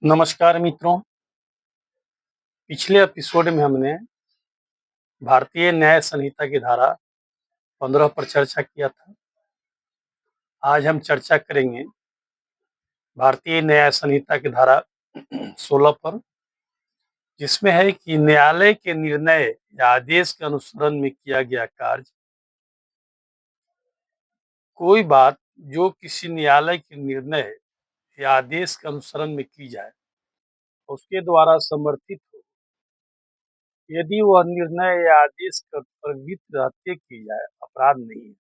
नमस्कार मित्रों, पिछले एपिसोड में हमने भारतीय न्याय संहिता की धारा 15 पर चर्चा किया था। आज हम चर्चा करेंगे भारतीय न्याय संहिता की धारा 16 पर, जिसमें है कि न्यायालय के निर्णय या आदेश के अनुसरण में किया गया कार्य। कोई बात जो किसी न्यायालय के निर्णय या आदेश के अनुसरण में की जाए, उसके द्वारा समर्थित हो, यदि वह निर्णय या आदेश प्रभावित रहते की जाए, अपराध नहीं है।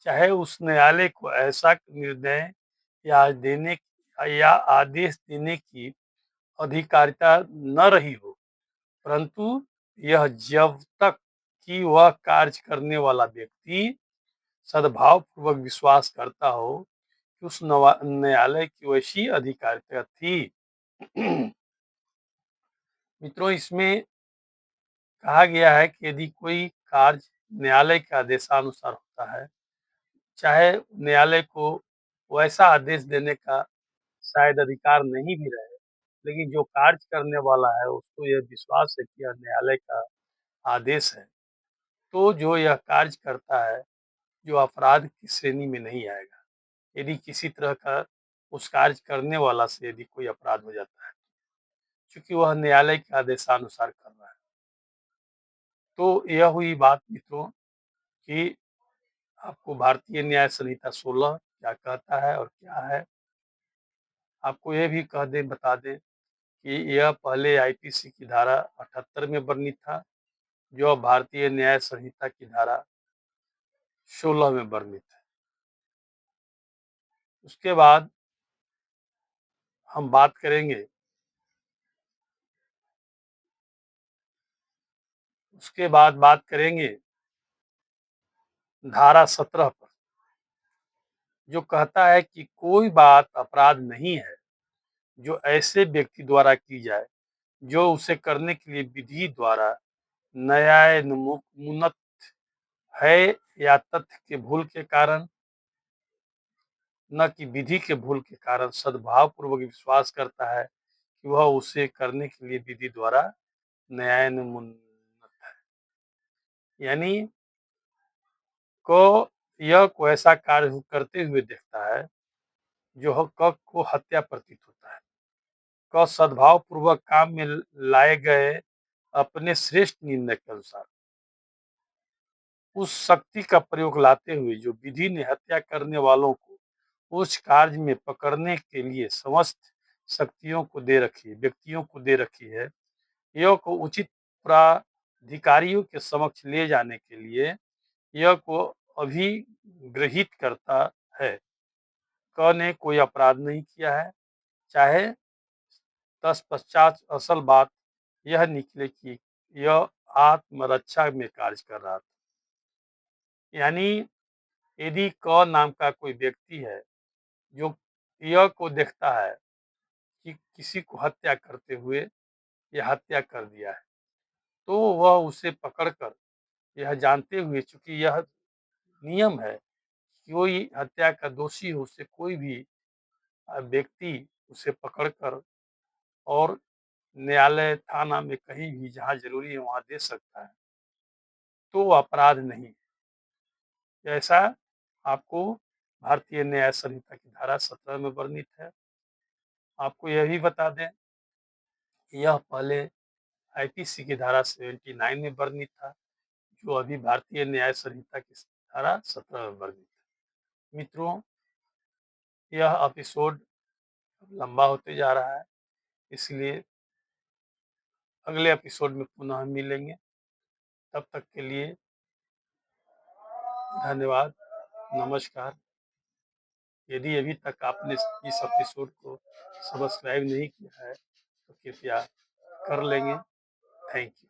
चाहे उस न्यायालय को ऐसा निर्णय या आदेश देने की अधिकारिता न रही हो, परंतु यह जब तक कि वह कार्य करने वाला व्यक्ति सद्भावपूर्वक विश्वास करता हो कि उस न्यायालय की वैसी अधिकारिता थी। मित्रों, इसमें कहा गया है कि यदि कोई कार्य न्यायालय के आदेशानुसार होता है, चाहे न्यायालय को वैसा आदेश देने का शायद अधिकार नहीं भी रहे, लेकिन जो कार्य करने वाला है उसको यह विश्वास है कि यह न्यायालय का आदेश है, तो जो यह कार्य करता है, जो अपराध की श्रेणी में नहीं आएगा। यदि किसी तरह का उस कार्य करने वाला से यदि कोई अपराध हो जाता है, क्योंकि वह न्यायालय के आदेशानुसार कर रहा है। तो यह हुई बात मित्रों कि आपको भारतीय न्याय संहिता 16 क्या कहता है और क्या है। आपको यह भी बता दें कि यह पहले आईपीसी की धारा 78 में वर्णित था, जो अब भारतीय न्याय संहिता की धारा 16 में वर्णित है। उसके बाद हम बात करेंगे धारा 17 पर, जो कहता है कि कोई बात अपराध नहीं है जो ऐसे व्यक्ति द्वारा की जाए जो उसे करने के लिए विधि द्वारा न्यायोन्मुख है, या तथ्य के भूल के कारण, न कि विधि के भूल के कारण सद्भाव पूर्वक विश्वास करता है कि वह उसे करने के लिए विधि द्वारा न्यायोन्मुख है। यानी को ऐसा कार्य करते हुए देखता है जो को हत्या प्रतीत होता है। सद्भाव पूर्वक काम में लाए गए अपने श्रेष्ठ निर्णय के अनुसार उस शक्ति का प्रयोग लाते हुए जो विधि ने हत्या करने वालों को उस कार्य में पकड़ने के लिए समस्त शक्तियों को दे रखी है, व्यक्तियों को दे रखी है, यह को उचित प्राधिकारियों के समक्ष ले जाने के लिए यह को अभिग्रहित करता है। क ने कोई अपराध नहीं किया है, चाहे तत्पश्चात असल बात यह निकले कि यह आत्मरक्षा में कार्य कर रहा था। यानी यदि क नाम का कोई व्यक्ति है जो यह को देखता है कि किसी को हत्या करते हुए यह हत्या कर दिया है, तो वह उसे पकड़कर, यह जानते हुए, चूंकि यह नियम है, कोई हत्या का दोषी हो उसे कोई भी व्यक्ति उसे पकड़कर और न्यायालय, थाना में कहीं भी जहाँ जरूरी है वहाँ दे सकता है, तो वो अपराध नहीं है। ऐसा आपको भारतीय न्याय संहिता की धारा 17 में वर्णित है। आपको यह भी बता दें, यह पहले आईपीसी की धारा 79 में वर्णित था, जो अभी भारतीय न्याय संहिता की धारा 17 में वर्णित है। मित्रों, यह एपिसोड लंबा होते जा रहा है, इसलिए अगले एपिसोड में पुनः मिलेंगे। तब तक के लिए धन्यवाद, नमस्कार। यदि अभी तक आपने इस एपिसोड को सब्सक्राइब नहीं किया है, तो कृपया कर लेंगे। Thank you.